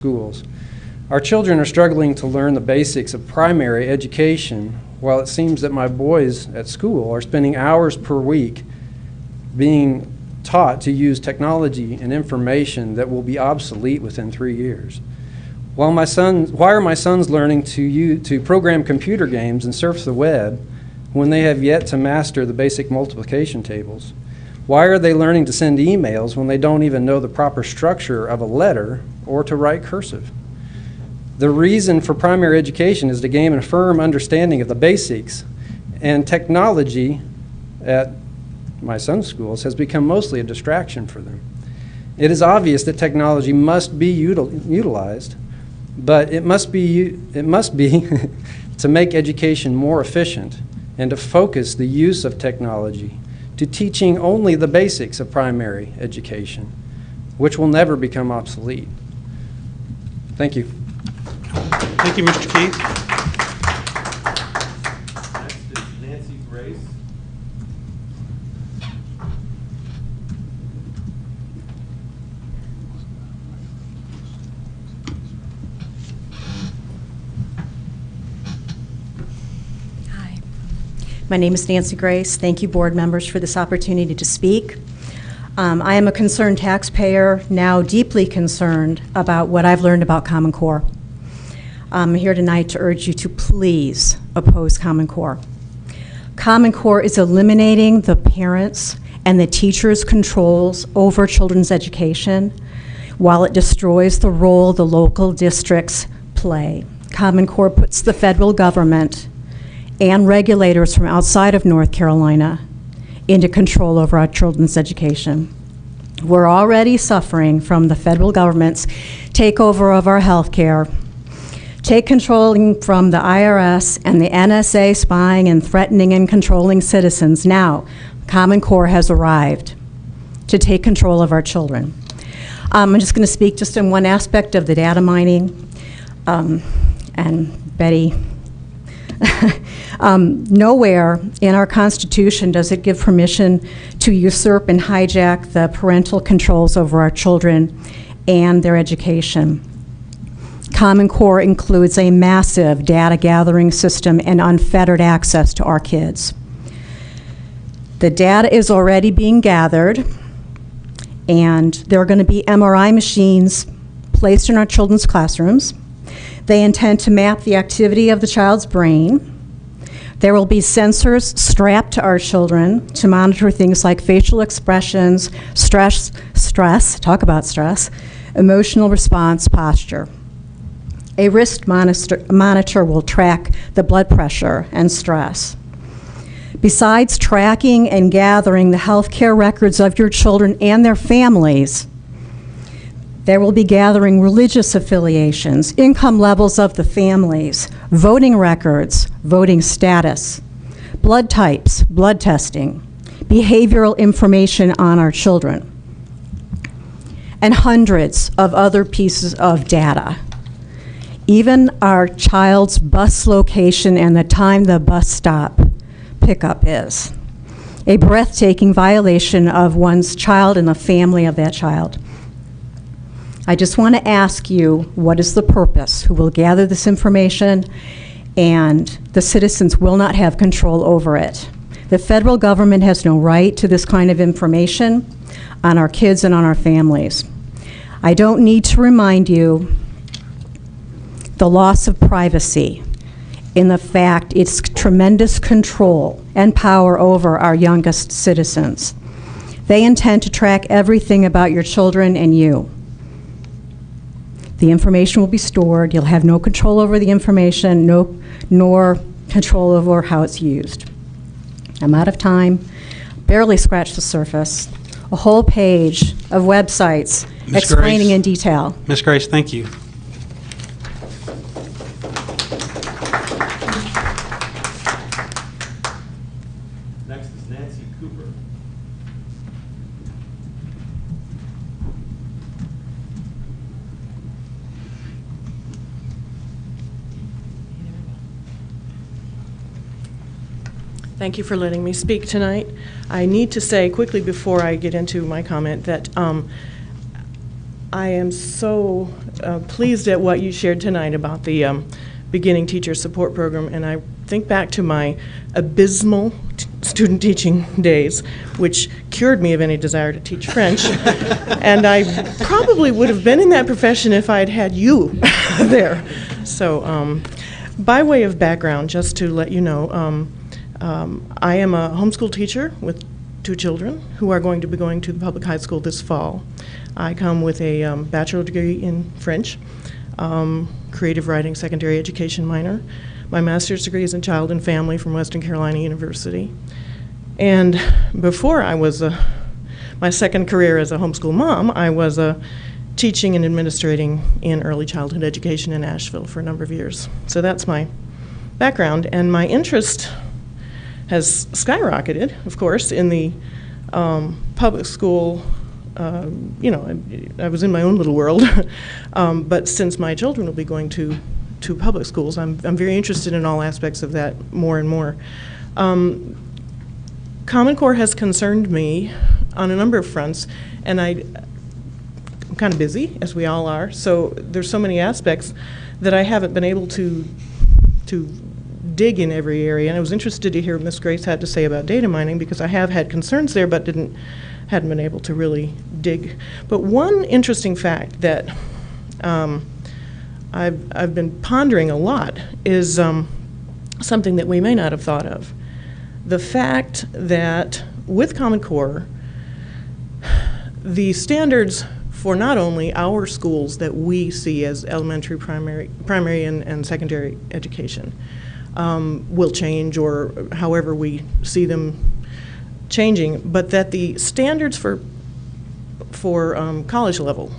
schools. Our children are struggling to learn the basics of primary education, while it seems that my boys at school are spending hours per week being taught to use technology and information that will be obsolete within 3 years. Why are my sons learning to program computer games and surf the web when they have yet to master the basic multiplication tables? Why are they learning to send emails when they don't even know the proper structure of a letter or to write cursive? The reason for primary education is to gain a firm understanding of the basics, and technology at my son's schools has become mostly a distraction for them. It is obvious that technology must be utilized, but it must be to make education more efficient and to focus the use of technology to teaching only the basics of primary education, which will never become obsolete. Thank you. Thank you, Mr. Keith. Next is Nancy Grace. Hi. My name is Nancy Grace. Thank you, board members, for this opportunity to speak. I am a concerned taxpayer, now deeply concerned about what I've learned about Common Core. I'm here tonight to urge you to please oppose Common Core. Common Core is eliminating the parents' and the teachers' controls over children's education while it destroys the role the local districts play. Common Core puts the federal government and regulators from outside of North Carolina into control over our children's education. We're already suffering from the federal government's takeover of our health care, take controlling from the IRS and the NSA spying and threatening and controlling citizens. Now, Common Core has arrived to take control of our children. I'm just going to speak just in one aspect of the data mining. And Betty, nowhere in our Constitution does it give permission to usurp and hijack the parental controls over our children and their education. Common Core includes a massive data gathering system and unfettered access to our kids. The data is already being gathered, and there are going to be MRI machines placed in our children's classrooms. They intend to map the activity of the child's brain. There will be sensors strapped to our children to monitor things like facial expressions, stress, talk about stress, emotional response, posture. A wrist monitor will track the blood pressure and stress. Besides tracking and gathering the healthcare records of your children and their families, there will be gathering religious affiliations, income levels of the families, voting records, voting status, blood types, blood testing, behavioral information on our children, and hundreds of other pieces of data. Even our child's bus location and the time the bus stop pickup is. A breathtaking violation of one's child and the family of that child. I just want to ask you, what is the purpose? Who will gather this information, and the citizens will not have control over it. The federal government has no right to this kind of information on our kids and on our families. I don't need to remind you the loss of privacy in the fact it's tremendous control and power over our youngest citizens. They intend to track everything about your children and you. The information will be stored. You'll have no control over the information, nor control over how it's used. I'm out of time. Barely scratched the surface. A whole page of websites explaining in detail. Ms. Grace, thank you. Next is Nancy Cooper. Thank you for letting me speak tonight. I need to say quickly before I get into my comment that I am so pleased at what you shared tonight about the beginning teacher support program, and I think back to my abysmal student teaching days, which cured me of any desire to teach French. And I probably would have been in that profession if I had had you there. So by way of background, just to let you know, I am a homeschool teacher with 2 children who are going to be going to the public high school this fall. I come with a bachelor degree in French, creative writing, secondary education minor. My master's degree is in child and family from Western Carolina University. And before I was my second career as a homeschool mom, I was teaching and administrating in early childhood education in Asheville for a number of years. So that's my background, and my interest has skyrocketed, of course, in the public school. I was in my own little world, but since my children will be going to public schools, I'm very interested in all aspects of that more and more. Common Core has concerned me on a number of fronts, and I'm kind of busy, as we all are, so there's so many aspects that I haven't been able to dig in every area, and I was interested to hear what Ms. Grace had to say about data mining, because I have had concerns there but hadn't been able to really dig. But one interesting fact that I've been pondering a lot is something that we may not have thought of. The fact that with Common Core, the standards for not only our schools that we see as elementary, primary and secondary education will change, or however we see them changing, but that the standards for college level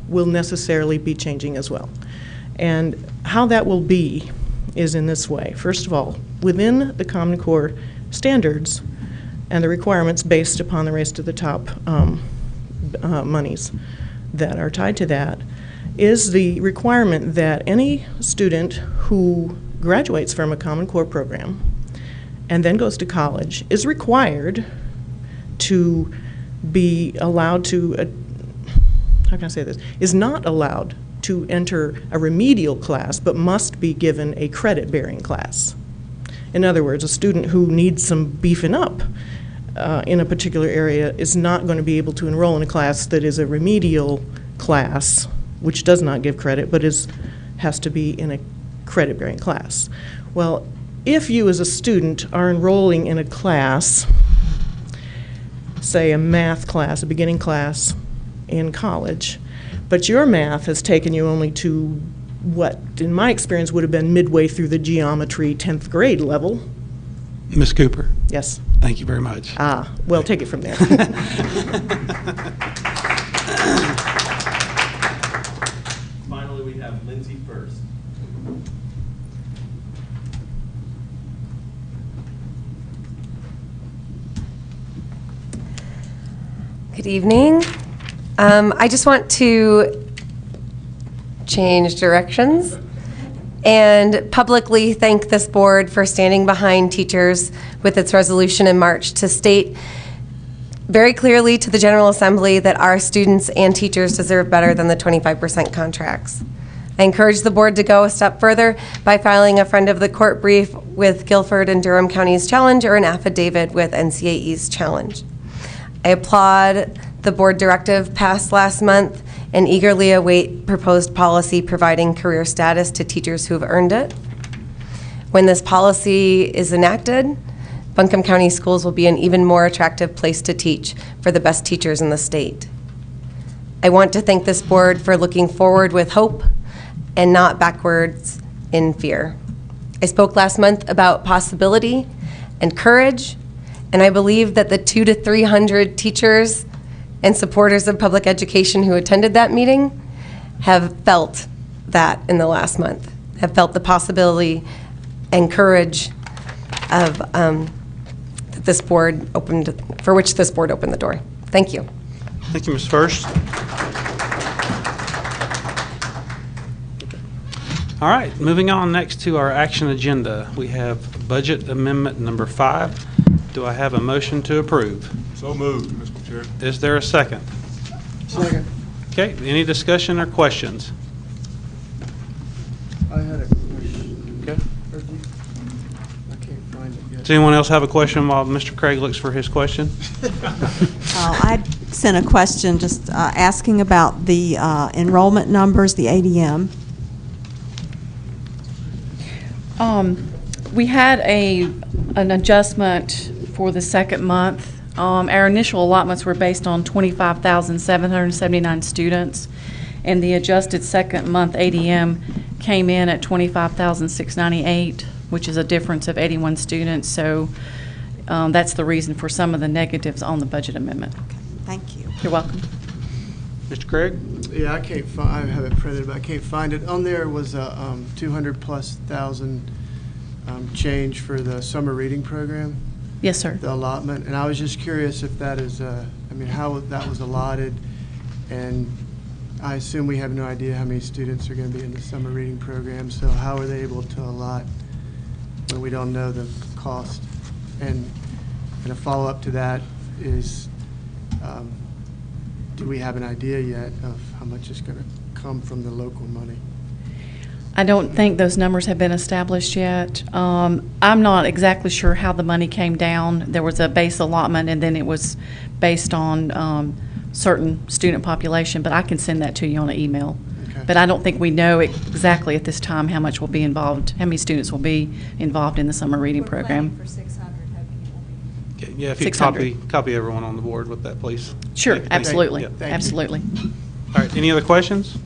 will necessarily be changing as well. And how that will be is in this way. First of all, within the Common Core standards and the requirements based upon the Race to the Top monies that are tied to that, is the requirement that any student who graduates from a Common Core program and then goes to college is required to be allowed to, how can I say this, is not allowed to enter a remedial class, but must be given a credit-bearing class. In other words, a student who needs some beefing up in a particular area is not going to be able to enroll in a class that is a remedial class, which does not give credit, but has to be in a credit-bearing class. Well, if you as a student are enrolling in a class, say a math class, a beginning class in college, but your math has taken you only to what, in my experience, would have been midway through the geometry 10th grade level. Ms. Cooper. Yes. Thank you very much. Well, take it from there. Finally, we have Lindsay first. Good evening. I just want to change directions and publicly thank this board for standing behind teachers with its resolution in March to state very clearly to the General Assembly that our students and teachers deserve better than the 25% contracts. I encourage the board to go a step further by filing a friend of the court brief with Guilford and Durham County's challenge or an affidavit with NCAE's challenge. I applaud the board directive passed last month and eagerly await proposed policy providing career status to teachers who have earned it. When this policy is enacted, Buncombe County Schools will be an even more attractive place to teach for the best teachers in the state. I want to thank this board for looking forward with hope and not backwards in fear. I spoke last month about possibility and courage, and I believe that the 200 to 300 teachers and supporters of public education who attended that meeting have felt that in the last month, have felt the possibility and courage of that this board opened, for which this board opened the door. Thank you. Thank you, Ms. First. All right, moving on next to our action agenda. We have budget amendment number 5. Do I have a motion to approve? So moved, Mr. Chair. Is there a second? Second. Okay, any discussion or questions? I had a question. Okay. I can't find it yet. Does anyone else have a question while Mr. Craig looks for his question? I sent a question just asking about the enrollment numbers, the ADM. We had an adjustment for the second month. Our initial allotments were based on 25,779 students, and the adjusted second month ADM came in at 25,698, which is a difference of 81 students. So that's the reason for some of the negatives on the budget amendment. Okay, thank you. You're welcome. Mr. Craig? Yeah, I can't find, I have it printed, but I can't find it. On there was a 200,000+ change for the summer reading program, Yes, sir. the allotment. And I was just curious if that is, how that was allotted. And I assume we have no idea how many students are going to be in the summer reading program. So how are they able to allot when we don't know the cost? And a follow-up to that is, do we have an idea yet of how much is going to come from the local money? I don't think those numbers have been established yet. I'm not exactly sure how the money came down. There was a base allotment, and then it was based on certain student population, but I can send that to you on an email. Okay. But I don't think we know exactly at this time how much will be involved, how many students will be involved in the summer reading program. For 600, hoping it will be. Okay, yeah, if you 600. copy everyone on the board with that, please. Sure, Thank you. absolutely, Yeah. Thank you. absolutely. All right, any other questions?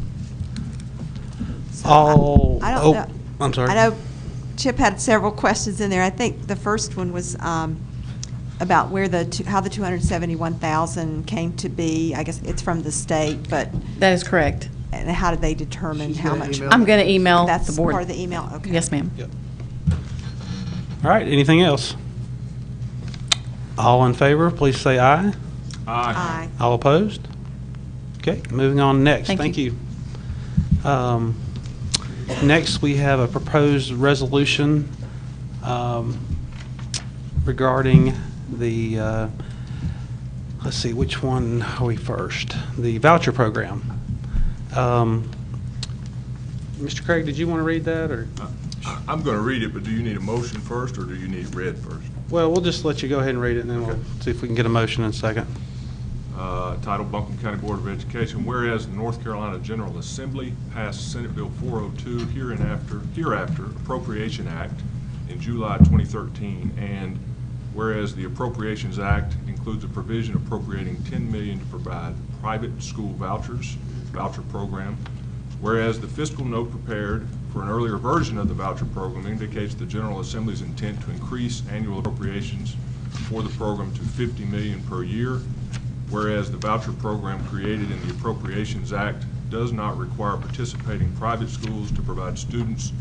So All, I don't oh, know. I'm sorry. I know Chip had several questions in there. I think the first one was about where how the 271,000 came to be. I guess it's from the state, but That is correct. and how did they determine She's how gonna much? email I'm going to email That's the board. part of the email. Okay. Yes, ma'am. Yep. All right, anything else? All in favor, please say aye. Aye. All opposed? Okay, moving on next. Thank Thank you. Next, we have a proposed resolution regarding the, let's see, which one are we first? The voucher program. Mr. Craig, did you want to read that, or? I'm going to read it, but do you need a motion first, or do you need it read first? Well, we'll just let you go ahead and read it, and then we'll see if we can get a motion in a second. Titled Buncombe County Board of Education, whereas the North Carolina General Assembly passed Senate Bill 402 hereafter Appropriation Act in July 2013, and whereas the Appropriations Act includes a provision appropriating $10 million to provide private school voucher program, whereas the fiscal note prepared for an earlier version of the voucher program indicates the General Assembly's intent to increase annual appropriations for the program to $50 million per year, whereas the voucher program created in the Appropriations Act does not require participating private schools to provide students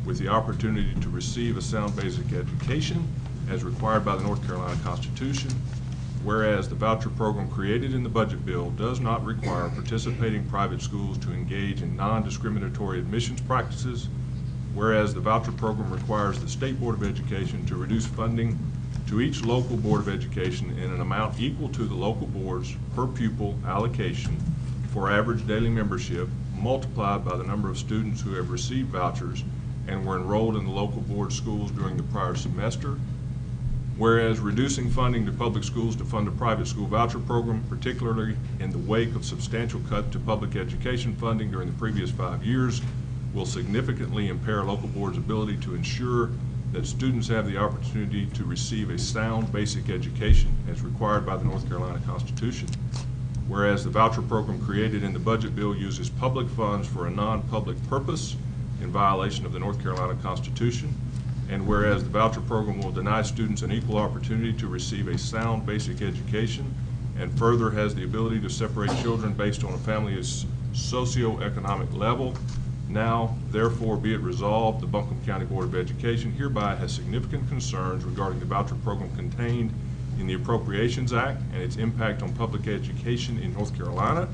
with the opportunity to receive a sound basic education as required by the North Carolina Constitution, whereas the voucher program created in the budget bill does not require participating private schools to engage in non-discriminatory admissions practices, whereas the voucher program requires the State Board of Education to reduce funding to each local Board of Education in an amount equal to the local board's per pupil allocation for average daily membership multiplied by the number of students who have received vouchers and were enrolled in the local board schools during the prior semester, whereas reducing funding to public schools to fund a private school voucher program, particularly in the wake of substantial cut to public education funding during the previous 5 years, will significantly impair local boards' ability to ensure that students have the opportunity to receive a sound basic education as required by the North Carolina Constitution. Whereas the voucher program created in the budget bill uses public funds for a non-public purpose in violation of the North Carolina Constitution. And whereas the voucher program will deny students an equal opportunity to receive a sound basic education and further has the ability to separate children based on a family's socioeconomic level. Now, therefore, be it resolved, the Buncombe County Board of Education hereby has significant concerns regarding the voucher program contained in the Appropriations Act and its impact on public education in North Carolina.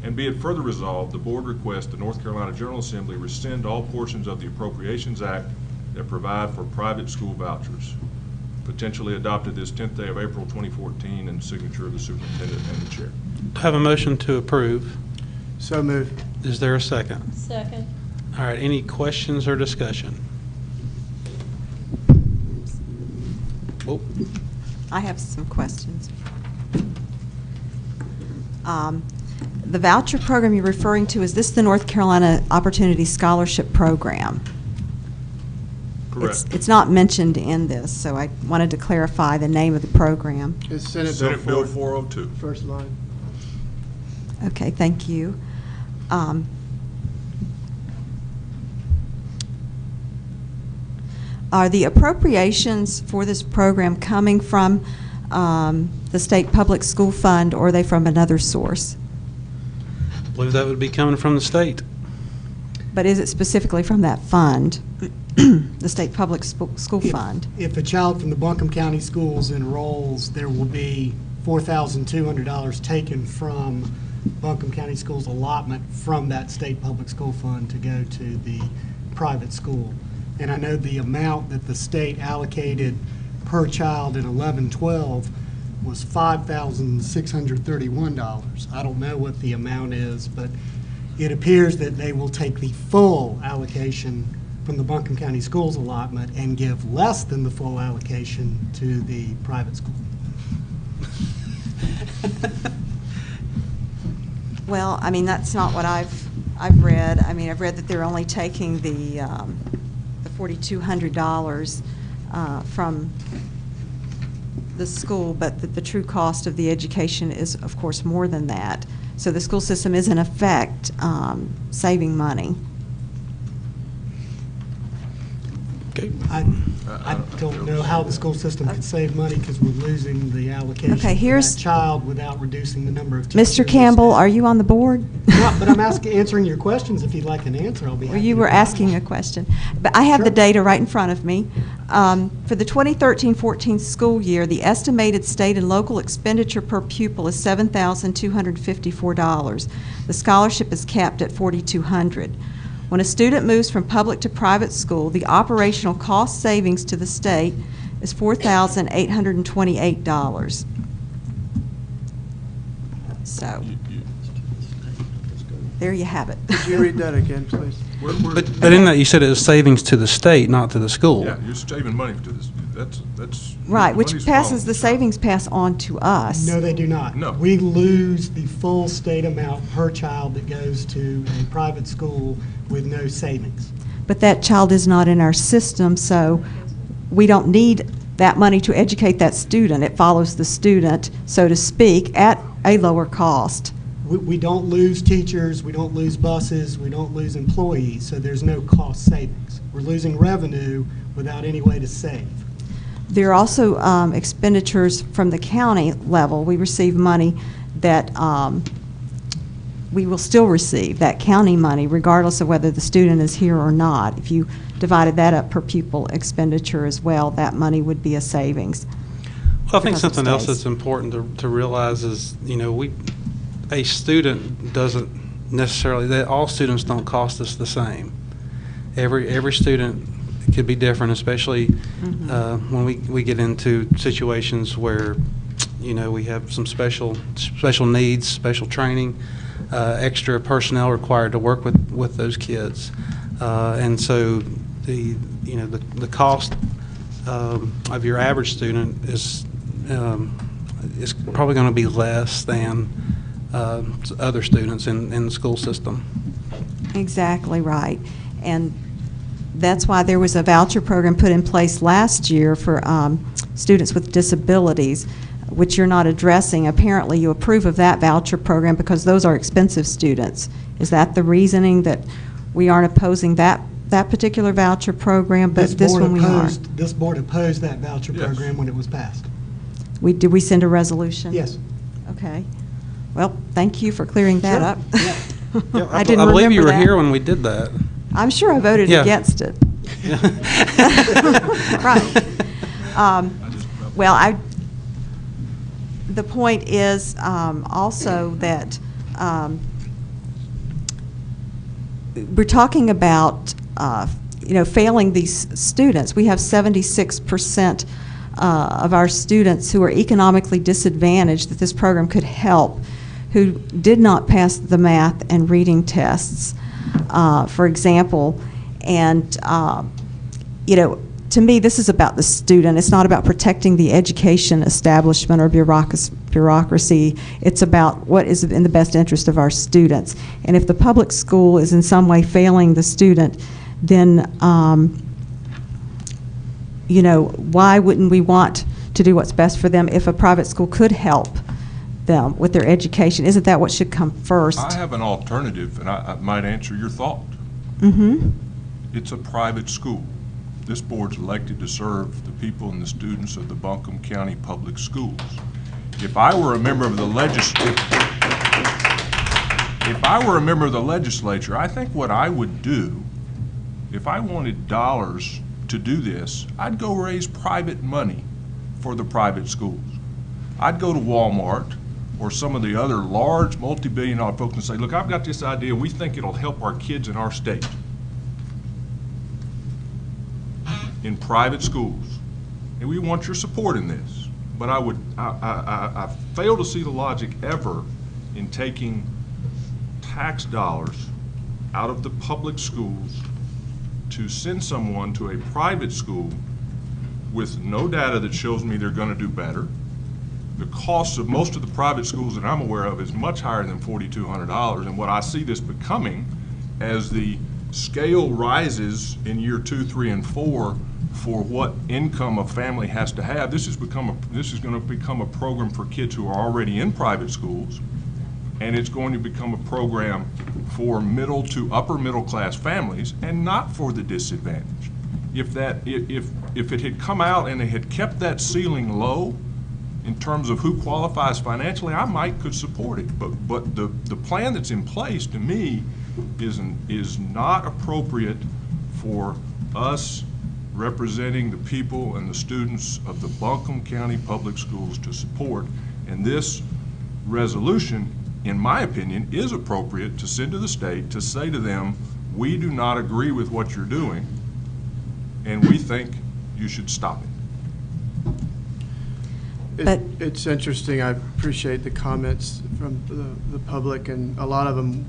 And be it further resolved, the board requests the North Carolina General Assembly rescind all portions of the Appropriations Act that provide for private school vouchers. Potentially adopted this 10th day of April 2014 and signature of the superintendent and the chair. Have a motion to approve. So moved. Is there a second? Second. All right, any questions or discussion? Oh, I have some questions. The voucher program you're referring to, is this the North Carolina Opportunity Scholarship Program? Correct. It's not mentioned in this, so I wanted to clarify the name of the program. It's Senate Senate Bill Bill 402. First line. Okay, thank you. Are the appropriations for this program coming from the state public school fund, or are they from another source? I believe that would be coming from the state. But is it specifically from that fund, the state public school fund? If a child from the Buncombe County Schools enrolls, there will be $4,200 taken from Buncombe County Schools allotment from that state public school fund to go to the private school. And I know the amount that the state allocated per child in 11-12 was $5,631. I don't know what the amount is, but it appears that they will take the full allocation from the Buncombe County Schools allotment and give less than the full allocation to the private school. Well, I mean, that's not what I've read. I mean, I've read that they're only taking the $4,200 from the school, but that the true cost of the education is, of course, more than that. So the school system is, in effect, saving money. Okay. I don't know how the school system could save money because we're losing the allocation Okay, for here's- that child without reducing the number of teachers. Mr. Campbell, are you on the board? No, but I'm answering your questions. If you'd like an answer, I'll be happy Well, you to were provide asking one. a question. But I have the Sure. data right in front of me. For the 2013-14 school year, the estimated state and local expenditure per pupil is $7,254. The scholarship is capped at $4,200. When a student moves from public to private school, the operational cost savings to the state is $4,828. So, there you have it. Could you read that again, please? But in that, you said it was savings to the state, not to the school. Yeah, you're saving money to this, that's. Right, which money's passes, flowing. the savings pass on to us. No, they do not. No. We lose the full state amount per child that goes to a private school with no savings. But that child is not in our system, so we don't need that money to educate that student. It follows the student, so to speak, at a lower cost. We don't lose teachers, we don't lose buses, we don't lose employees, so there's no cost savings. We're losing revenue without any way to save. There are also expenditures from the county level. We receive money that we will still receive, that county money, regardless of whether the student is here or not. If you divided that up per pupil expenditure as well, that money would be a savings. Well, I think because it something else stays. that's important to realize is, you know, a student doesn't necessarily, all students don't cost us the same. Every student could be different, especially when we get into situations where, you know, we have some special needs, special training, extra personnel required to work with those kids, and so the cost of your average student is probably going to be less than other students in the school system. Exactly right. And that's why there was a voucher program put in place last year for students with disabilities, which you're not addressing. Apparently, you approve of that voucher program because those are expensive students. Is that the reasoning, that we aren't opposing that particular voucher program, but this one we are? This board opposed that voucher Yes. program when it was passed. Did we send a resolution? Yes. Okay. Well, thank you for clearing that Sure. up. Yeah, I didn't I believe you remember were that. here when we did that. I'm sure I voted Yeah. against it. Right. Well, the point is also that we're talking about, failing these students. We have 76% of our students who are economically disadvantaged that this program could help, who did not pass the math and reading tests, for example. And, you know, to me, this is about the student. It's not about protecting the education establishment or bureaucracy. It's about what is in the best interest of our students. And if the public school is in some way failing the student, then, you know, why wouldn't we want to do what's best for them if a private school could help them with their education? Isn't that what should come first? I have an alternative, and I might answer your thought. Mm-hmm. It's a private school. This board's elected to serve the people and the students of the Buncombe County Public Schools. If I were a member of the legislature, I think what I would do, if I wanted dollars to do this, I'd go raise private money for the private schools. I'd go to Walmart or some of the other large multi-billion-dollar folks and say, look, I've got this idea, we think it'll help our kids in our state in private schools, and we want your support in this. But I fail to see the logic ever in taking tax dollars out of the public schools to send someone to a private school with no data that shows me they're going to do better. The cost of most of the private schools that I'm aware of is much higher than $4,200, and what I see this becoming as the scale rises in year 2, 3, and 4 for what income a family has to have, this is going to become a program for kids who are already in private schools, and it's going to become a program for middle to upper middle class families and not for the disadvantaged. If it had come out and they had kept that ceiling low in terms of who qualifies financially, I could support it. But the plan that's in place to me is not appropriate for us representing the people and the students of the Buncombe County Public Schools to support. And this resolution, in my opinion, is appropriate to send to the state to say to them, we do not agree with what you're doing, and we think you should stop it. It's interesting. I appreciate the comments from the public, and a lot of them,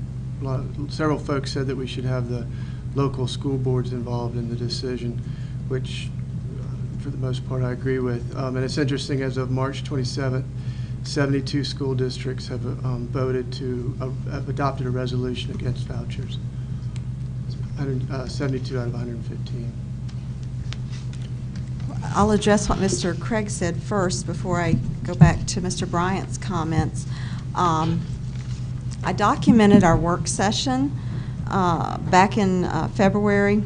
several folks said that we should have the local school boards involved in the decision, which for the most part I agree with. And it's interesting, as of March 27th, 72 school districts have voted to, have adopted a resolution against vouchers. 72 out of 115. I'll address what Mr. Craig said first before I go back to Mr. Bryant's comments. I documented our work session back in February,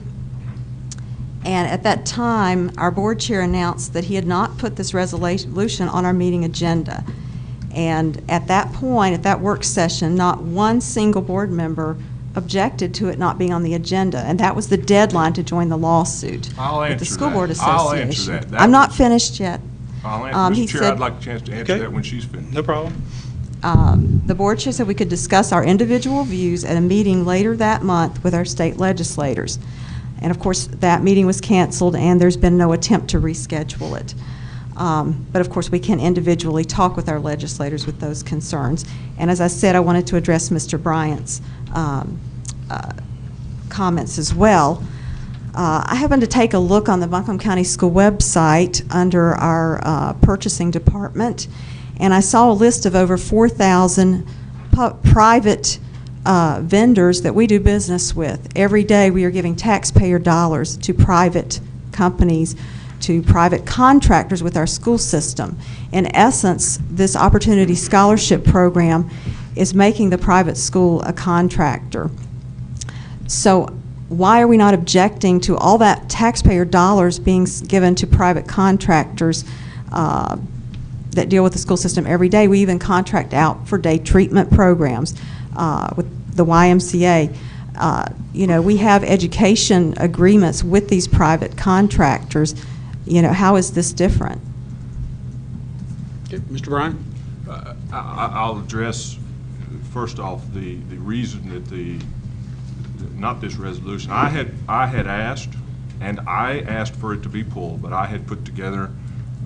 and at that time our board chair announced that he had not put this resolution on our meeting agenda. And at that point, at that work session, not one single board member objected to it not being on the agenda, and that was the deadline to join the lawsuit with the School Board Association. I'll answer that. I'm not finished yet. I'll answer. He Mr. Chair, said, I'd like a chance to answer that when she's finished. No problem. The board chair said we could discuss our individual views at a meeting later that month with our state legislators. And of course, that meeting was canceled, and there's been no attempt to reschedule it. But of course, we can individually talk with our legislators with those concerns. And as I said, I wanted to address Mr. Bryant's comments as well. I happened to take a look on the Buncombe County School website under our purchasing department, and I saw a list of over 4,000 private vendors that we do business with. Every day we are giving taxpayer dollars to private companies, to private contractors with our school system. In essence, this Opportunity Scholarship Program is making the private school a contractor. So why are we not objecting to all that taxpayer dollars being given to private contractors that deal with the school system every day? We even contract out for day treatment programs with the YMCA. You know, we have education agreements with these private contractors. You know, how is this different? Okay, Mr. Bryan? I'll address, first off, the reason that not this resolution. I had asked, and I asked for it to be pulled, but I had put together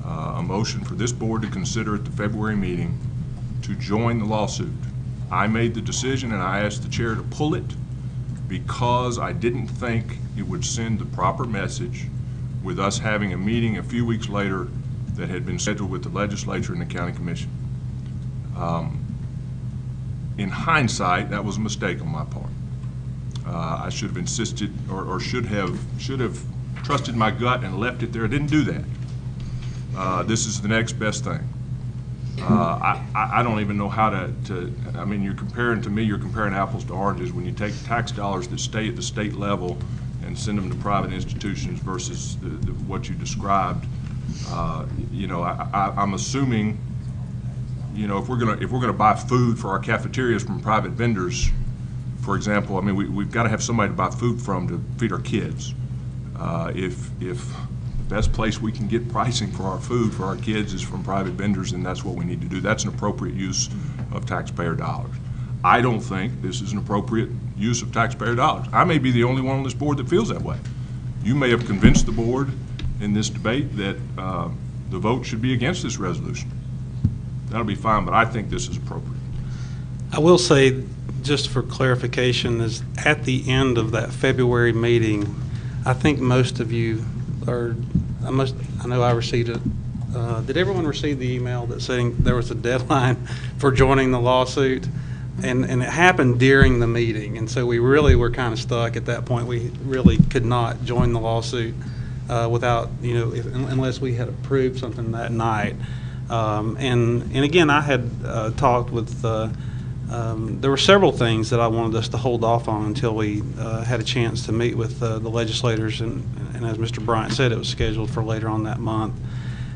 a motion for this board to consider at the February meeting to join the lawsuit. I made the decision and I asked the chair to pull it because I didn't think it would send the proper message with us having a meeting a few weeks later that had been scheduled with the legislature and the county commission. In hindsight, that was a mistake on my part. I should have insisted or should have trusted my gut and left it there. I didn't do that. This is the next best thing. I don't even know how to, I mean, you're comparing apples to oranges when you take tax dollars that stay at the state level and send them to private institutions versus what you described. You know, I'm assuming, you know, if we're gonna buy food for our cafeterias from private vendors, for example, I mean, we've got to have somebody to buy food from to feed our kids. If the best place we can get pricing for our food for our kids is from private vendors, then that's what we need to do. That's an appropriate use of taxpayer dollars. I don't think this is an appropriate use of taxpayer dollars. I may be the only one on this board that feels that way. You may have convinced the board in this debate that the vote should be against this resolution. That'll be fine, but I think this is appropriate. I will say, just for clarification, is at the end of that February meeting, I think most of you are, I know I received it. Did everyone receive the email that saying there was a deadline for joining the lawsuit? And it happened during the meeting, and so we really were kind of stuck at that point. We really could not join the lawsuit without, you know, unless we had approved something that night. And again, I had talked with, there were several things that I wanted us to hold off on until we had a chance to meet with the legislators, and as Mr. Bryant said, it was scheduled for later on that month.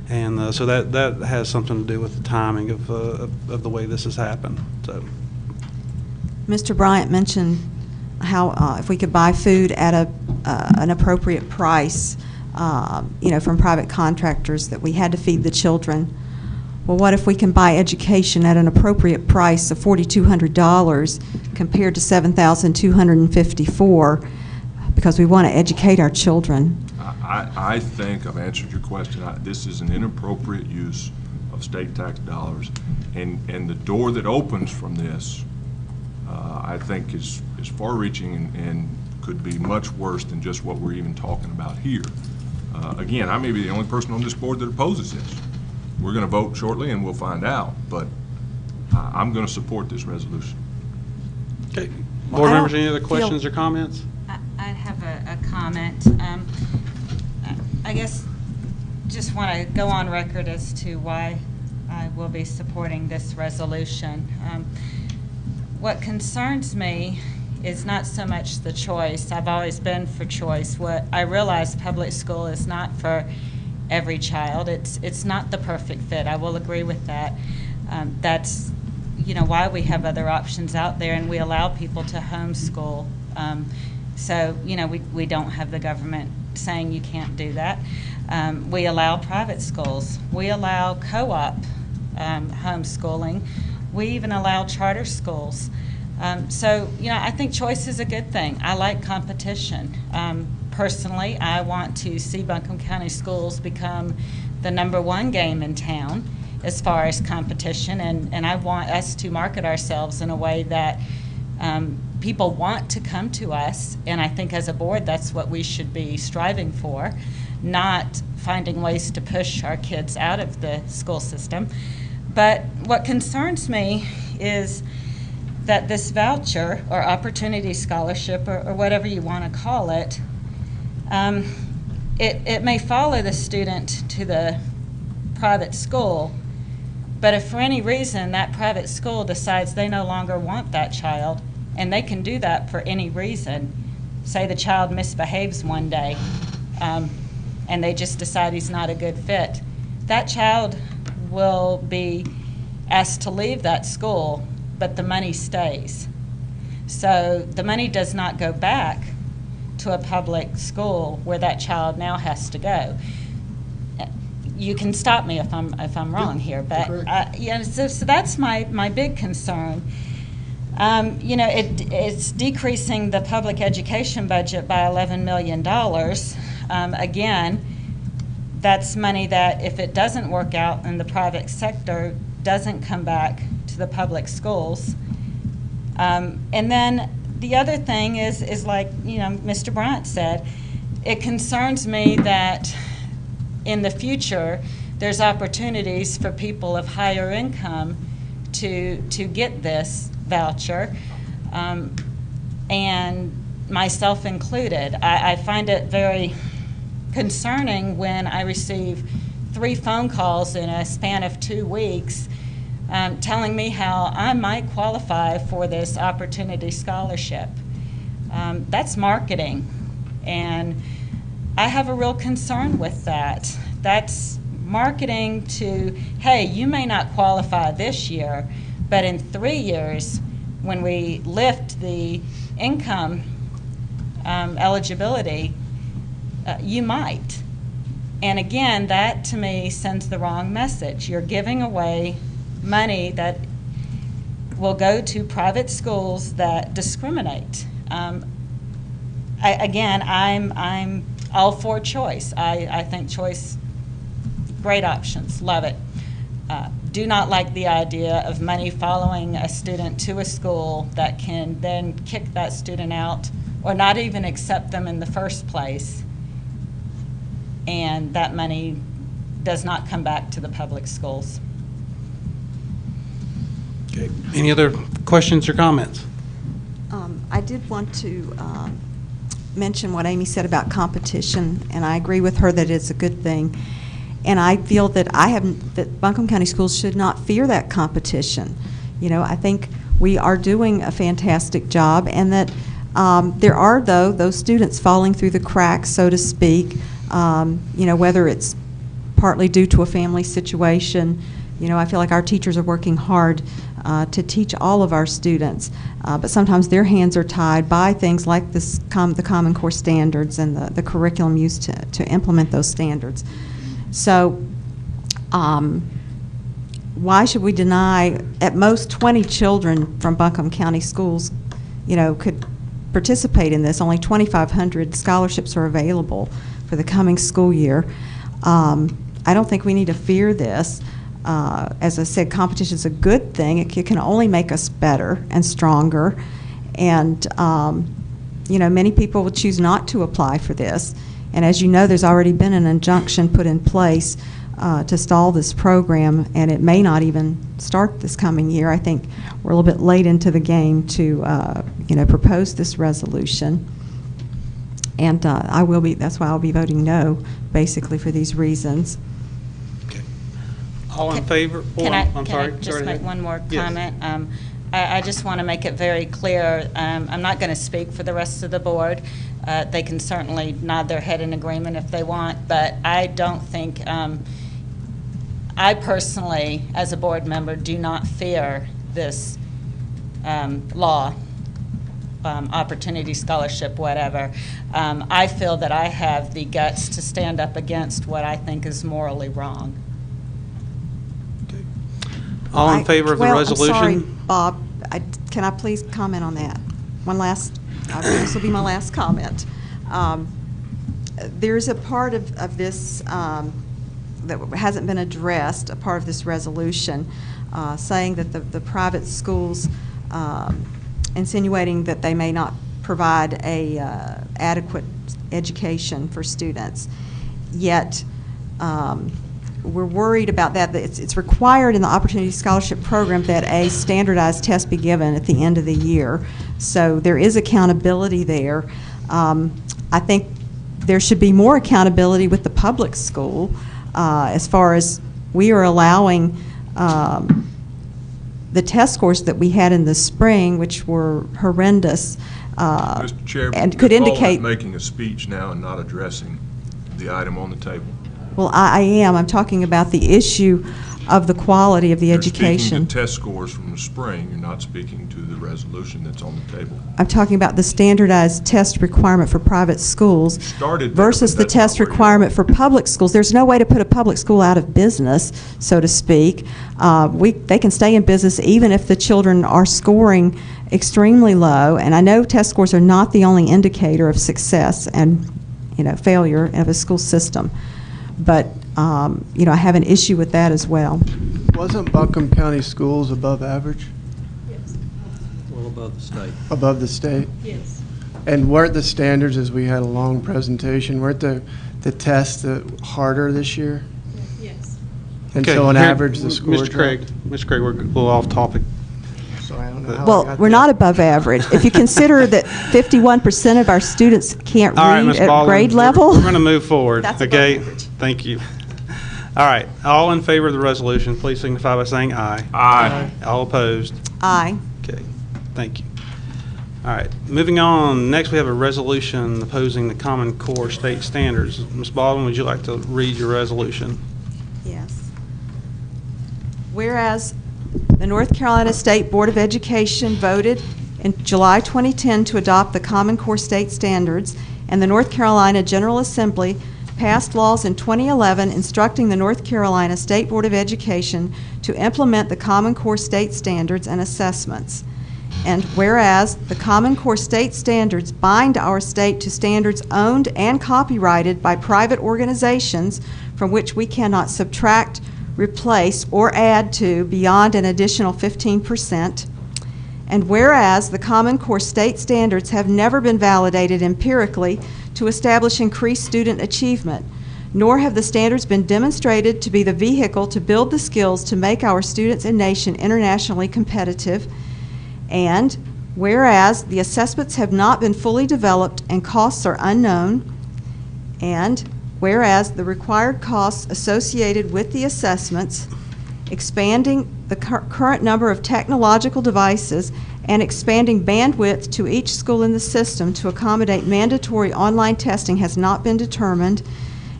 And so that has something to do with the timing of the way this has happened. So, Mr. Bryant mentioned how if we could buy food at an appropriate price, you know, from private contractors, that we had to feed the children. Well, what if we can buy education at an appropriate price of $4,200 compared to $7,254 because we want to educate our children? I think I've answered your question. This is an inappropriate use of state tax dollars, and the door that opens from this, I think, is far-reaching and could be much worse than just what we're even talking about here. Again, I may be the only person on this board that opposes this. We're going to vote shortly, and we'll find out, but I'm going to support this resolution. okay. Board members, any other questions or comments? I have a comment. I guess just want to go on record as to why I will be supporting this resolution. What concerns me is not so much the choice. I've always been for choice. What I realize, public school is not for every child. It's not the perfect fit. I will agree with that. That's, you know, why we have other options out there, and we allow people to homeschool. So, you know, we don't have the government saying you can't do that. We allow private schools. We allow co-op homeschooling. We even allow charter schools. So, you know, I think choice is a good thing. I like competition. Personally, I want to see Buncombe County Schools become the #1 game in town as far as competition, and I want us to market ourselves in a way that people want to come to us, and I think as a board that's what we should be striving for, not finding ways to push our kids out of the school system. But what concerns me is that this voucher or opportunity scholarship or whatever you want to call it, it may follow the student to the private school, but if for any reason that private school decides they no longer want that child, and they can do that for any reason, say the child misbehaves one day, and they just decide he's not a good fit, that child will be asked to leave that school, but the money stays. So the money does not go back to a public school where that child now has to go. You can stop me if I'm wrong here, but yeah. So that's my big concern. You know, it's decreasing the public education budget by $11 million. Again, that's money that, if it doesn't work out in the private sector, doesn't come back to the public schools. And then the other thing is like, Mr. Bryant said, it concerns me that in the future, there's opportunities for people of higher income to get this voucher, and myself included. I find it very concerning when I receive 3 phone calls in a span of 2 weeks telling me how I might qualify for this opportunity scholarship. That's marketing, and I have a real concern with that. That's marketing to, hey, you may not qualify this year, but in 3 years, when we lift the income eligibility, you might. And again, that to me sends the wrong message. You're giving away money that will go to private schools that discriminate. Again, I'm all for choice. I think choice, great options, love it. Do not like the idea of money following a student to a school that can then kick that student out or not even accept them in the first place, and that money does not come back to the public schools. Okay. Any other questions or comments? I did want to mention what Amy said about competition, and I agree with her that it's a good thing. And I feel that that Buncombe County Schools should not fear that competition. I think we are doing a fantastic job, and that there are, though, those students falling through the cracks, so to speak, whether it's partly due to a family situation. I feel like our teachers are working hard to teach all of our students, but sometimes their hands are tied by things like the Common Core standards and the curriculum used to implement those standards. So why should we deny at most 20 children from Buncombe County Schools, could participate in this? Only 2,500 scholarships are available for the coming school year. I don't think we need to fear this. As I said, competition is a good thing. It can only make us better and stronger. And, many people will choose not to apply for this. And as you know, there's already been an injunction put in place to stall this program, and it may not even start this coming year. I think we're a little bit late into the game to, propose this resolution. And that's why I'll be voting no, basically, for these reasons. All in favor? Can I sorry. just make one more Yes. comment? I just want to make it very clear, I'm not going to speak for the rest of the board. They can certainly nod their head in agreement if they want, but I don't think, I personally, as a board member, do not fear this law, opportunity scholarship, whatever. I feel that I have the guts to stand up against what I think is morally wrong. All in favor of the resolution? I'm sorry, Bob. Can I please comment on that? This will be my last comment. There's a part of this that hasn't been addressed, a part of this resolution, saying that the private schools, insinuating that they may not provide a adequate education for students. Yet, we're worried about that. It's required in the Opportunity Scholarship Program that a standardized test be given at the end of the year. So there is accountability there. I think there should be more accountability with the public school as far as we are allowing the test scores that we had in the spring, which were horrendous, Mr. Chair, and could indicate... making a speech now and not addressing the item on the table. Well, I am. I'm talking about the issue of the quality of the education. You're speaking to test scores from the spring. You're not speaking to the resolution that's on the table. I'm talking about the standardized test requirement for private schools versus the test requirement for public schools. There's no way to put a public school out of business, so to speak. They can stay in business even if the children are scoring extremely low. And I know test scores are not the only indicator of success and failure of a school system. But, I have an issue with that as well. Wasn't Buncombe County Schools above average? Well above the state. Above the state? Yes. And weren't the standards, as we had a long presentation, weren't the tests harder this year? Yes. And Okay, so on here, average, the score Mr. Craig, we're a little off topic. Sorry, I don't know how I Well, got we're there. not above average. If you consider that 51% of our students can't All right, read Ms. at Baldwin, grade level. We're going to move forward, That's above okay? average. Thank you. All right, all in favor of the resolution, please signify by saying aye. Aye. All opposed? Aye. Okay, thank you. All right, moving on. Next, we have a resolution opposing the Common Core state standards. Ms. Baldwin, would you like to read your resolution? Yes. Whereas the North Carolina State Board of Education voted in July 2010 to adopt the Common Core state standards, and the North Carolina General Assembly passed laws in 2011 instructing the North Carolina State Board of Education to implement the Common Core state standards and assessments. And whereas the Common Core state standards bind our state to standards owned and copyrighted by private organizations from which we cannot subtract, replace, or add to beyond an additional 15%. And whereas the Common Core state standards have never been validated empirically to establish increased student achievement, nor have the standards been demonstrated to be the vehicle to build the skills to make our students and nation internationally competitive. And whereas the assessments have not been fully developed and costs are unknown, and whereas the required costs associated with the assessments, expanding the current number of technological devices and expanding bandwidth to each school in the system to accommodate mandatory online testing has not been determined,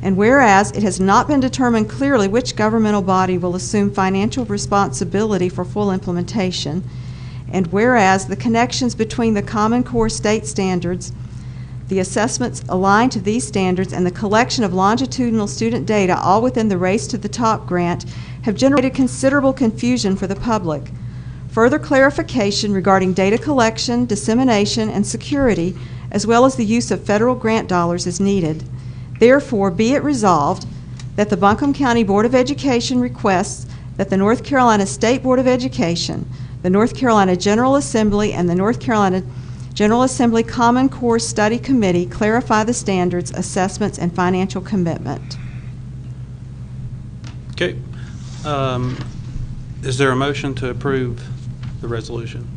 and whereas it has not been determined clearly which governmental body will assume financial responsibility for full implementation, and whereas the connections between the Common Core state standards, the assessments aligned to these standards, and the collection of longitudinal student data, all within the Race to the Top grant, have generated considerable confusion for the public. Further clarification regarding data collection, dissemination, and security, as well as the use of federal grant dollars, is needed. Therefore, be it resolved that the Buncombe County Board of Education requests that the North Carolina State Board of Education, the North Carolina General Assembly, and the North Carolina General Assembly Common Core Study Committee clarify the standards, assessments, and financial commitment. Okay. Is there a motion to approve the resolution?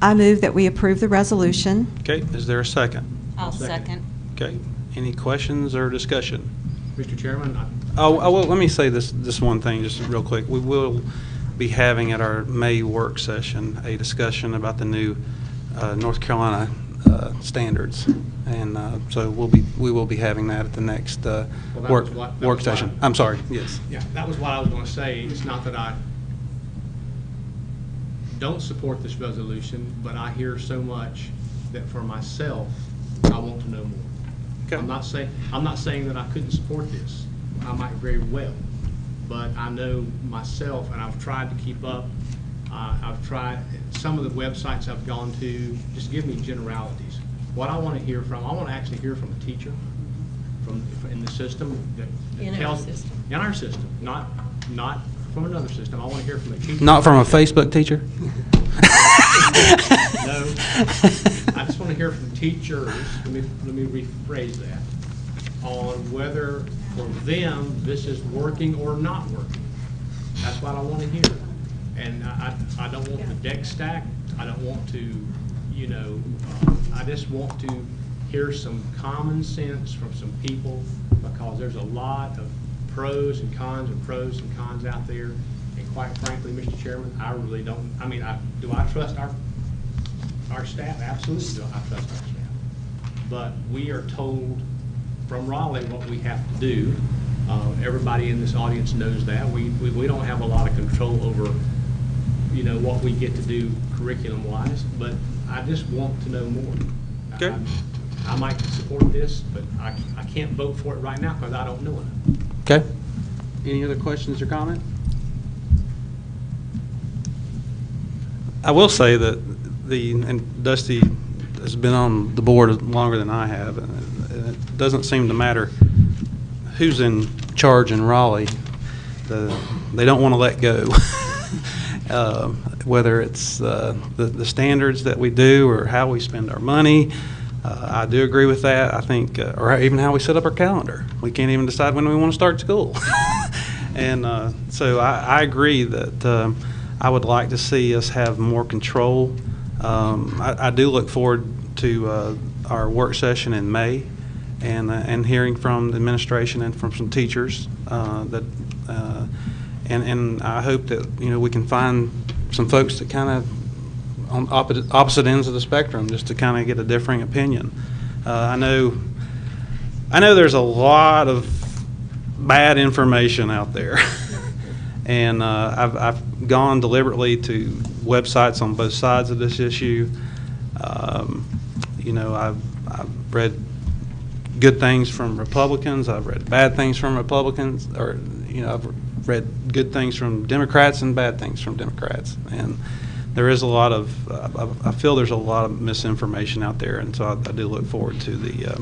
I move that we approve the resolution. Okay, is there a second? I'll second. Okay, any questions or discussion? Mr. Chairman, Oh, well, let me say this one thing just real quick. We will be having at our May work session a discussion about the new North Carolina standards, and so we will be having that at the next work session. I'm sorry. Yes. yeah, that was what I was going to say. It's not that I don't support this resolution, but I hear so much that for myself, I want to know more. Okay. I'm not saying that I couldn't support this. I might very well, but I know myself, and I've tried to keep up. I've tried some of the websites I've gone to. Just give me generalities. What I want to hear from, I want to actually hear from a teacher, in the system that tells in our system, not from another system. I want to hear from a teacher. Not from a Facebook teacher? No, I just want to hear from teachers, let me rephrase that, on whether for them this is working or not working. That's what I want to hear. And I don't want the deck stacked. I don't want to, I just want to hear some common sense from some people, because there's a lot of pros and cons out there. And quite frankly, Mr. Chairman, I really don't, do I trust our staff? Absolutely do I trust our staff. But we are told from Raleigh what we have to do. Everybody in this audience knows that. We don't have a lot of control over, what we get to do curriculum-wise, but I just want to know more. Okay. I might support this, but I can't vote for it right now because I don't know enough. Okay. Any other questions or comment? I will say that and Dusty has been on the board longer than I have, and it doesn't seem to matter who's in charge in Raleigh. They don't want to let go. whether it's the standards that we do or how we spend our money. I do agree with that. I think, or even how we set up our calendar. We can't even decide when we want to start school. And so I agree that I would like to see us have more control. I do look forward to our work session in May and hearing from the administration and from some teachers and I hope that, you know, we can find some folks that kind of on opposite ends of the spectrum, just to kind of get a differing opinion. I know there's a lot of bad information out there, and I've gone deliberately to websites on both sides of this issue. You know, I've read good things from Republicans. I've read bad things from Republicans, or you know, I've read good things from Democrats and bad things from Democrats, and there is a lot of, I feel there's a lot of misinformation out there, and so I do look forward to the,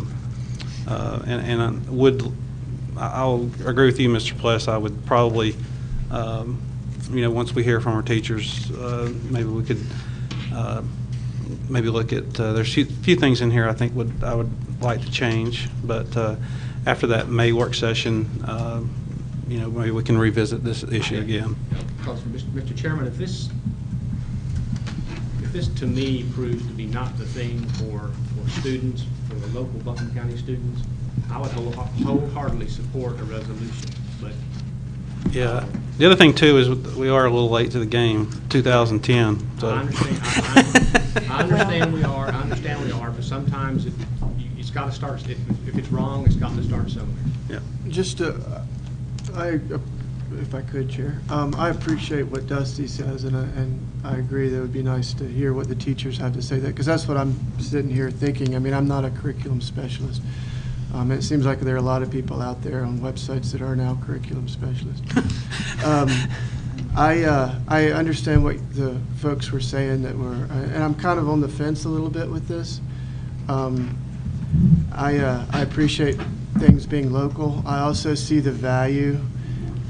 I'll agree with you, Mr. Pless. I would probably, you know, once we hear from our teachers, maybe we could maybe look at, there's a few things in here I think I would like to change, but after that May work session, you know, maybe we can revisit this issue again. Mr. Chairman, if this to me proves to be not the thing for students, for the local Buncombe County students, I would wholeheartedly support a resolution. But yeah, the other thing too is we are a little late to the game, 2010. So. I understand. I understand we are. I understand we are. But sometimes it's got to start. If it's wrong, it's got to start somewhere. Yeah. Just if I could, Chair, I appreciate what Dusty says, and I agree that it would be nice to hear what the teachers have to say, that because that's what I'm sitting here thinking. I mean, I'm not a curriculum specialist. It seems like there are a lot of people out there on websites that are now curriculum specialists. I understand what the folks were saying that were, and I'm kind of on the fence a little bit with this. I appreciate things being local. I also see the value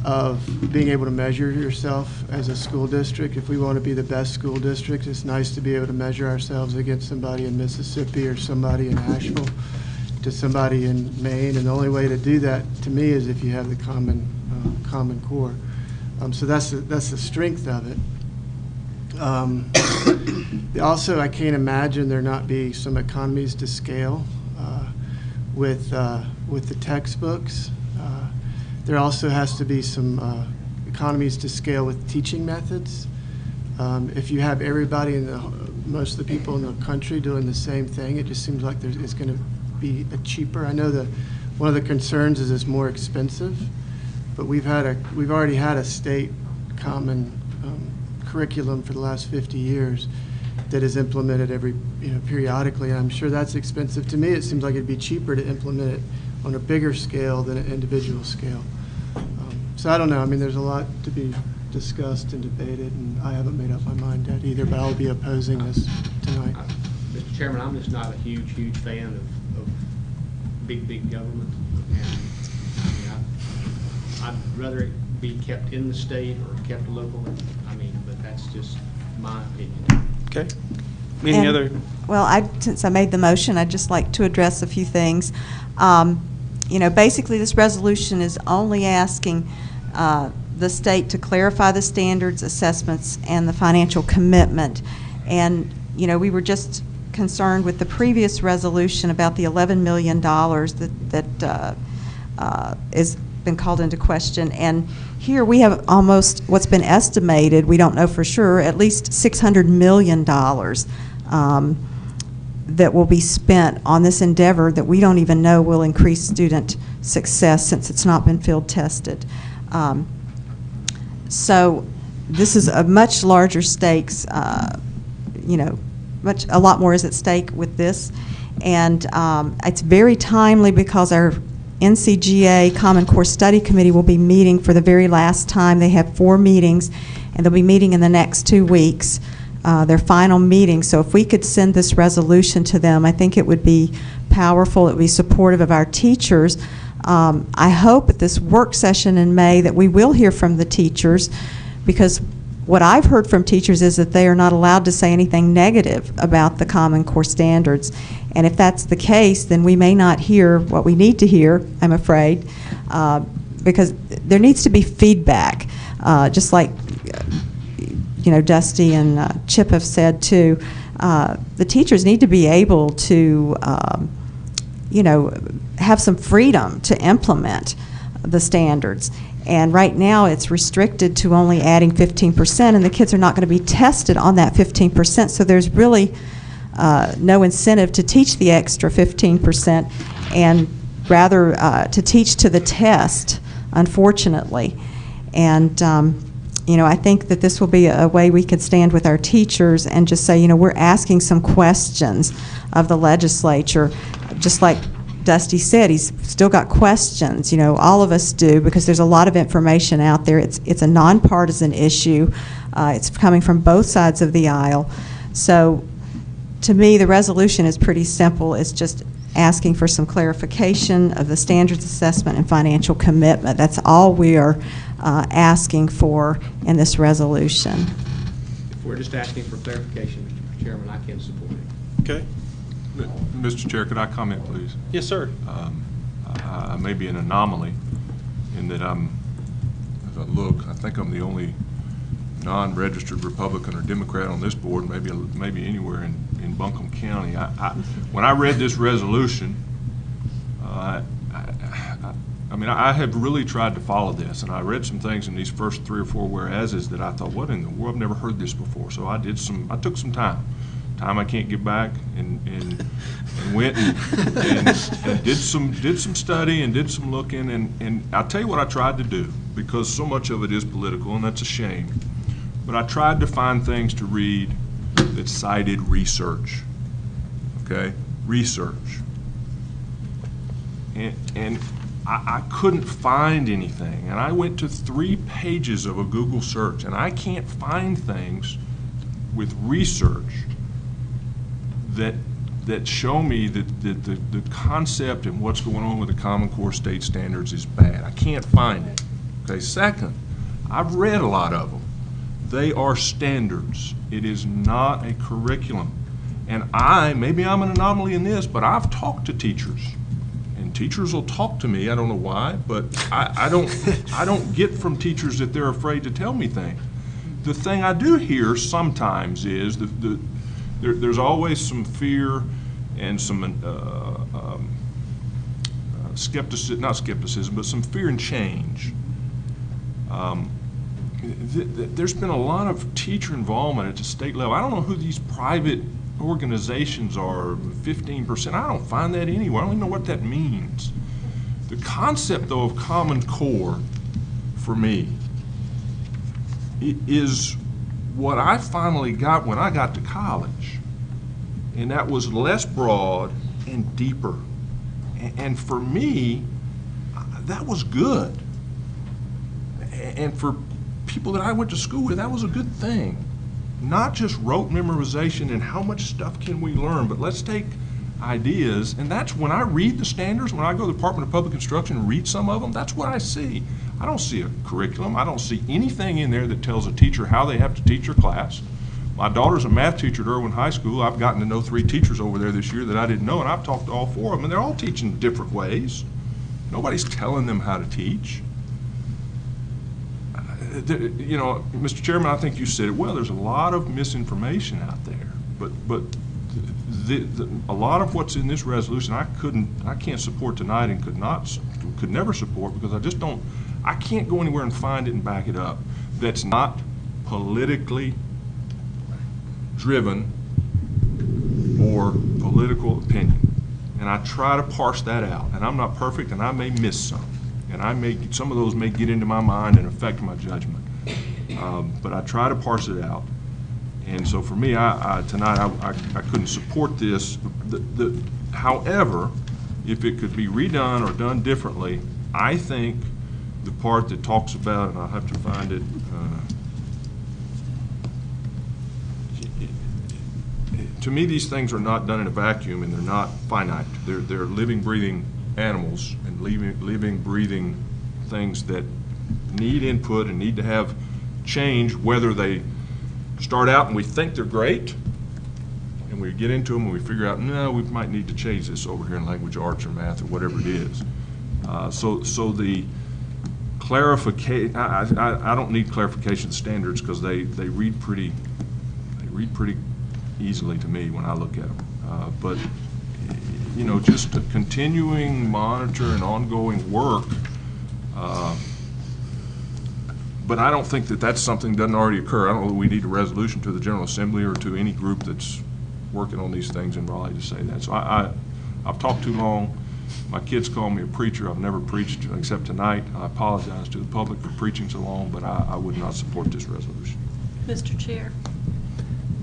of being able to measure yourself as a school district. If we want to be the best school district, it's nice to be able to measure ourselves against somebody in Mississippi or somebody in Asheville to somebody in Maine, and the only way to do that, to me, is if you have the common core. So that's the strength of it. Also, I can't imagine there not be some economies to scale with the textbooks. There also has to be some economies to scale with teaching methods. If you have everybody most of the people in the country doing the same thing, it just seems like it's going to be cheaper. I know that one of the concerns is it's more expensive, but we've already had a state common curriculum for the last 50 years that is implemented periodically, and I'm sure that's expensive. To me, it seems like it'd be cheaper to implement it on a bigger scale than an individual scale. So I don't know. I mean, there's a lot to be discussed and debated, and I haven't made up my mind yet either, but I'll be opposing this tonight. Mr. Chairman, I'm just not a huge fan of big government. And I'd rather it be kept in the state or kept locally. But that's just my opinion. Okay. Any other? Well, since I made the motion, I'd just like to address a few things. You know, basically this resolution is only asking the state to clarify the standards, assessments, and the financial commitment. And, you know, we were just concerned with the previous resolution about the $11 million that has been called into question. And here we have almost what's been estimated, we don't know for sure, at least $600 million that will be spent on this endeavor that we don't even know will increase student success since it's not been field tested. So this is a much larger stakes, you know, a lot more is at stake with this. And it's very timely because our NCGA Common Core Study Committee will be meeting for the very last time. They have 4 meetings, and they'll be meeting in the next 2 weeks. Their final meeting. So if we could send this resolution to them, I think it would be powerful. It would be supportive of our teachers. I hope at this work session in May that we will hear from the teachers, because what I've heard from teachers is that they are not allowed to say anything negative about the Common Core standards. And if that's the case, then we may not hear what we need to hear, I'm afraid, because there needs to be feedback, just like Dusty and Chip have said too. The teachers need to be able to, have some freedom to implement the standards. And right now, it's restricted to only adding 15%, and the kids are not going to be tested on that 15%. So there's really no incentive to teach the extra 15%, and rather to teach to the test, unfortunately. And I think that this will be a way we could stand with our teachers and just say, we're asking some questions of the legislature, just like Dusty said, he's still got questions. All of us do, because there's a lot of information out there. It's a nonpartisan issue. It's coming from both sides of the aisle. So to me, the resolution is pretty simple. It's just asking for some clarification of the standards assessment and financial commitment. That's all we are asking for in this resolution. If we're just asking for clarification, Mr. Chairman, I can support it. Okay. Mr. Chair, could I comment, please? Yes, sir. I may be an anomaly in that as I look, I think I'm the only non-registered Republican or Democrat on this board, maybe anywhere in Buncombe County. When I read this resolution, I have really tried to follow this, and I read some things in these first 3 or 4 whereases that I thought, what in the world, I've never heard this before. So I took some time I can't get back, and went and did some study and did some looking, and I'll tell you what I tried to do, because so much of it is political, and that's a shame. But I tried to find things to read that cited research. Okay, research, and I couldn't find anything, and I went to 3 pages of a Google search, and I can't find things with research that show me that the concept and what's going on with the Common Core state standards is bad. I can't find it. Okay, second, I've read a lot of them. They are standards. It is not a curriculum. And maybe I'm an anomaly in this, but I've talked to teachers, and teachers will talk to me. I don't know why, but I don't get from teachers that they're afraid to tell me things. The thing I do hear sometimes is there's always some fear and some not skepticism, but some fear and change. There's been a lot of teacher involvement at the state level. I don't know who these private organizations are, 15%. I don't find that anywhere. I don't even know what that means. The concept, though, of Common Core, for me, is what I finally got when I got to college, and that was less broad and deeper. And for me, that was good. And for people that I went to school with, that was a good thing. Not just rote memorization and how much stuff can we learn, but let's take ideas. And that's when I read the standards, when I go to the Department of Public Instruction and read some of them, that's what I see. I don't see a curriculum. I don't see anything in there that tells a teacher how they have to teach their class. My daughter's a math teacher at Irwin High School. I've gotten to know 3 teachers over there this year that I didn't know, and I've talked to all 4 of them, and they're all teaching different ways. Nobody's telling them how to teach. Mr. Chairman, I think you said it well. There's a lot of misinformation out there, but a lot of what's in this resolution I can't support tonight, and could never support, because I can't go anywhere and find it and back it up. That's not politically driven or political opinion, and I try to parse that out. And I'm not perfect, and I may miss some. And some of those may get into my mind and affect my judgment. But I try to parse it out. And so for me, tonight, I couldn't support this. However, if it could be redone or done differently, I think the part that talks about, and I'll have to find it, to me, these things are not done in a vacuum, and they're not finite. They're living, breathing animals, and living, breathing things that need input and need to have change, whether they start out and we think they're great, and we get into them and we figure out, no, we might need to change this over here in language arts or math or whatever it is. So the clarification, I don't need clarification standards because they read pretty easily to me when I look at them. But you know, just a continuing monitor and ongoing work. But I don't think that that's something that doesn't already occur. I don't know that we need a resolution to the General Assembly or to any group that's working on these things in Raleigh to say that. So I've talked too long. My kids call me a preacher. I've never preached except tonight. I apologize to the public for preaching so long, but I would not support this resolution. Mr. Chair,